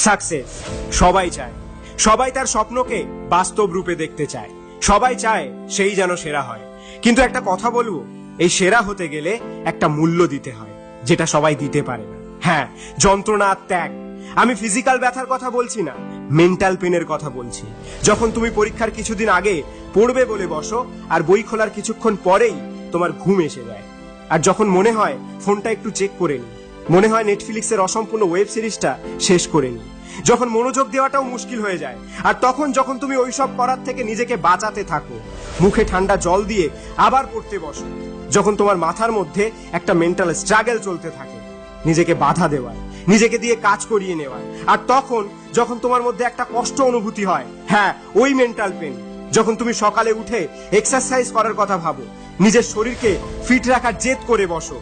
Success সবাই চায়, সবাই তার স্বপ্নকে বাস্তব রূপে দেখতে চায়, সবাই চায় সেই যেন সেরা হয়। কিন্তু একটা কথা বলবো, এই সেরা হতে গেলে একটা মূল্য দিতে হয়, যেটা সবাই দিতে পারে না। হ্যাঁ, যন্ত্রণা আর ত্যাগ। আমি ফিজিক্যাল ব্যথার কথা বলছি না, মেন্টাল পেনের কথা বলছি। যখন তুমি পরীক্ষার কিছুদিন আগে পড়বে বলে বসো, আর বই খোলার কিছুক্ষণ পরেই তোমার ঘুম এসে যায়, আর যখন মনে হয় ফোনটা একটু চেক করে নি, মনে হয় নেটফ্লিক্সের অসম্পূর্ণ ওয়েব সিরিজটা শেষ করে নি, যখন মনোযোগ দেওয়াটাও মুশকিল হয়ে যায়, আর যখন তুমি ওইসব করার থেকে নিজেকে বাঁচাতে থাকো, মুখে ঠান্ডা জল দিয়ে আবার পড়তে বসো, যখন তোমার মাথার মধ্যে একটা মেন্টাল স্ট্রাগল চলতে থাকে, নিজেকে বাধা দেওয়ার, নিজেকে দিয়ে কাজ করিয়ে নেওয়ার, আর যখন তোমার মধ্যে একটা কষ্ট অনুভূতি হয়, হ্যাঁ ওই মেন্টাল পেন, যখন তুমি সকালে উঠে এক্সারসাইজ করার কথা ভাবো, নিজের শরীরকে ফিট রাখার জেদ করে বসো,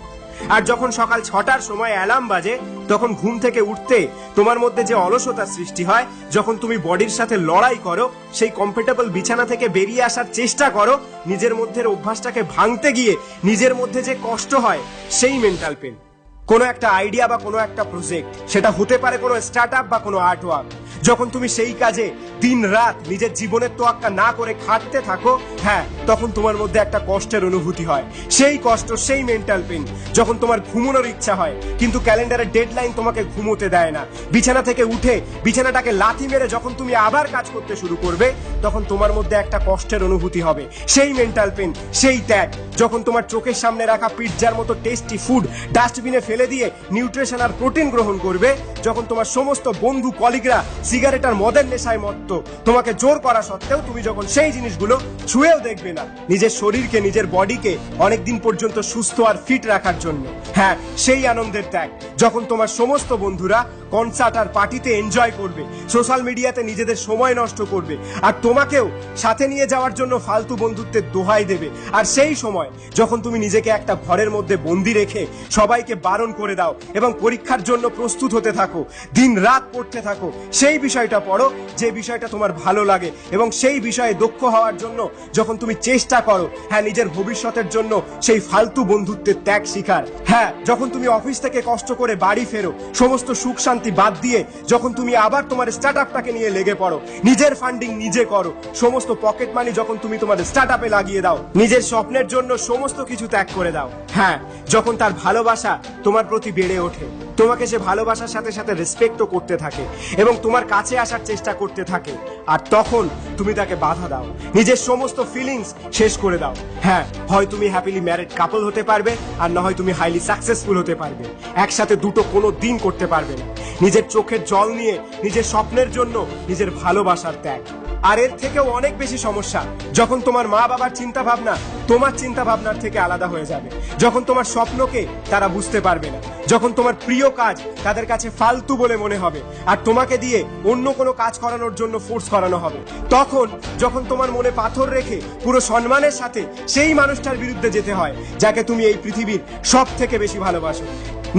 আর যখন সকাল 6টার সময় অ্যালার্ম বাজে, তখন ঘুম থেকে উঠতে তোমার মধ্যে যে অলসতার সৃষ্টি হয়, যখন তুমি বডির সাথে লড়াই করো, সেই কমফোর্টেবল বিছানা থেকে বেরিয়ে আসার চেষ্টা করো, নিজের মধ্যের অভ্যাসটাকে ভাঙতে গিয়ে নিজের মধ্যে যে কষ্ট হয়, সেই মেন্টাল পেন। কোনো একটা আইডিয়া বা কোনো একটা প্রজেক্ট, সেটা হতে পারে কোনো স্টার্টআপ বা কোনো আর্ট ওয়ার্ক, যখন তুমি সেই কাজে দিন রাত নিজের জীবনের তোয়াক্কা না করে খাটতে থাকো, হ্যাঁ তখন তোমার মধ্যে একটা কষ্টের অনুভূতি হয়, সেই কষ্ট, সেই মেন্টাল পেন। যখন তোমার ঘুমানোর ইচ্ছা হয়, কিন্তু ক্যালেন্ডারের ডেডলাইন তোমাকে ঘুমোতে দেয় না, বিছানা থেকে উঠে বিছানাটাকে লাথি মেরে যখন তুমি আবার কাজ করতে শুরু করবে, তখন তোমার মধ্যে একটা কষ্টের অনুভূতি হবে, সেই মেন্টাল পেন, সেই ত্যাগ। যখন তোমার চোখের সামনে রাখা পিৎজার মতো টেস্টি ফুড ডাস্টবিনে ফেলে দিয়ে নিউট্রিশন আর প্রোটিন গ্রহণ করবে, যখন তোমার সমস্ত বন্ধু কলিগরা সিগারেট আর মদের নেশায় মত্ত, তোমাকে জোর করা সত্ত্বেও তুমি যখন সেই জিনিসগুলো ছুঁয়েও দেখবে না, নিজের শরীরকে, নিজের বডিকে অনেকদিন পর্যন্ত সুস্থ আর ফিট রাখার জন্য, হ্যাঁ সেই আনন্দের ত্যাগ। যখন তোমার সমস্ত বন্ধুরা কনসার্ট আর পার্টিতে এনজয় করবে, সোশ্যাল মিডিয়াতে নিজেদের সময় নষ্ট করবে, আর তোমাকেও সাথে নিয়ে যাওয়ার জন্য ফালতু বন্ধুত্বের দোহাই দেবে, আর সেই সময় যখন তুমি নিজেকে একটা ঘরের মধ্যে বন্দি রেখে সবাইকে বারণ করে দাও এবং পরীক্ষার জন্য প্রস্তুত হতে থাকো, দিন রাত পড়তে থাকো, সেই বিষয়টা পড়ো যে বিষয়টা তোমার ভালো লাগে, এবং সেই বিষয়ে দক্ষ হওয়ার জন্য যখন তুমি চেষ্টা করো, হ্যাঁ নিজের ভবিষ্যতের জন্য সেই ফালতু বন্ধুত্বের ত্যাগ শিখার, হ্যাঁ যখন তুমি অফিস থেকে কষ্ট করে বাড়ি ফেরো, সমস্ত সুখ শান্তি বাদ দিয়ে যখন তুমি আবার তোমার স্টার্টআপটাকে নিয়ে লেগে পড়ো, নিজের ফান্ডিং নিজে করো, সমস্ত পকেট মানি যখন তুমি তোমার স্টার্টআপে লাগিয়ে দাও, নিজের স্বপ্নের জন্য সমস্ত কিছু ত্যাগ করে দাও, হ্যাঁ যখন তার ভালোবাসা তোমার প্রতি বেড়ে ওঠে, তোমাকে সে ভালোবাসার সাথে সাথে রেসপেক্টও করতে থাকে এবং তোমার কাছে আসার চেষ্টা করতে থাকে, আর তখন তুমি তাকে বাধা দাও, নিজের সমস্ত ফিলিংস শেষ করে দাও, হ্যাঁ হয় তুমি হ্যাপিলি ম্যারিড কাপল হতে পারবে, আর না হয় তুমি হাইলি সাকসেসফুল হতে পারবে, একসাথে দুটো কোনো দিন করতে পারবে না। নিজের চোখের জল নিয়ে, নিজের স্বপ্নের জন্য নিজের ভালোবাসার ত্যাগ। আর এর থেকেও অনেক বেশি সমস্যা যখন তোমার মা বাবার চিন্তা ভাবনা তোমার চিন্তা ভাবনার থেকে আলাদা হয়ে যাবে, যখন তোমার স্বপ্নকে তারা বুঝতে পারবে না, যখন তোমার প্রিয় কাজ তাদের কাছে ফালতু বলে মনে হবে, আর তোমাকে দিয়ে অন্য কোনো কাজ করানোর জন্য ফোর্স করানো হবে, যখন তোমার মনে পাথর রেখে পুরো সম্মানের সাথে সেই মানুষটার বিরুদ্ধে যেতে হয় যাকে তুমি এই পৃথিবীর সব থেকে বেশি ভালোবাসো।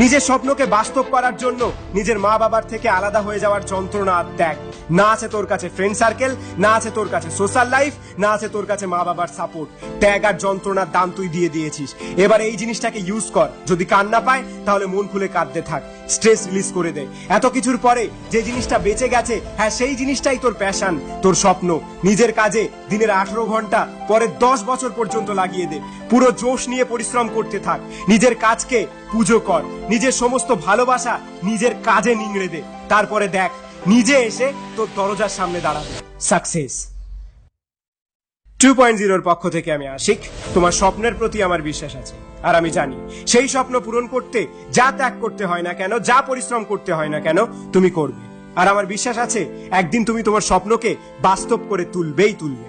নিজের স্বপ্নকে বাস্তব করার জন্য নিজের মা বাবার থেকে আলাদা হয়ে যাওয়ার যন্ত্রণা আর ত্যাগ। না আছে তোর কাছে ফ্রেন্ড সার্কেল, না আছে তোর কাছে সোশ্যাল লাইফ, না আছে তোর কাছে মা বাবার সাপোর্ট। ত্যাগ আর যন্ত্রণার দাম তুই দিয়ে দিয়েছিস, এবার এই জিনিসটাকে ইউজ কর। যদি কান্না পায় তাহলে মন খুলে কাঁদতে থাক, স্ট্রেস রিলিজ করে দে। এত কিছুর পরে যে জিনিসটা বেঁচে গেছে, হ্যাঁ সেই জিনিসটাই তোর প্যাশন, তোর স্বপ্ন। নিজের কাজে দিনের 18 ঘন্টা পরে 10 বছর পর্যন্ত লাগিয়ে দে, পুরো জোশ নিয়ে পরিশ্রম করতে থাক, নিজের কাজকে পুজো কর, নিজের সমস্ত ভালোবাসা নিজের কাজে নিংড়ে দে, তারপরে দেখ নিজে এসে তোর দরজার সামনে দাঁড়াবে সাকসেস। 2.0 পক্ষ থেকে আমি আশিক। তোমার স্বপ্নের প্রতি আমার বিশ্বাস আছে, আর আমি জানি সেই স্বপ্ন পূরণ করতে যা ত্যাগ করতে হয় না কেন, যা পরিশ্রম করতে হয় না কেন, তুমি করবে। আর আমার বিশ্বাস আছে একদিন তুমি তোমার স্বপ্নকে বাস্তব করে তুলবেই তুলবে।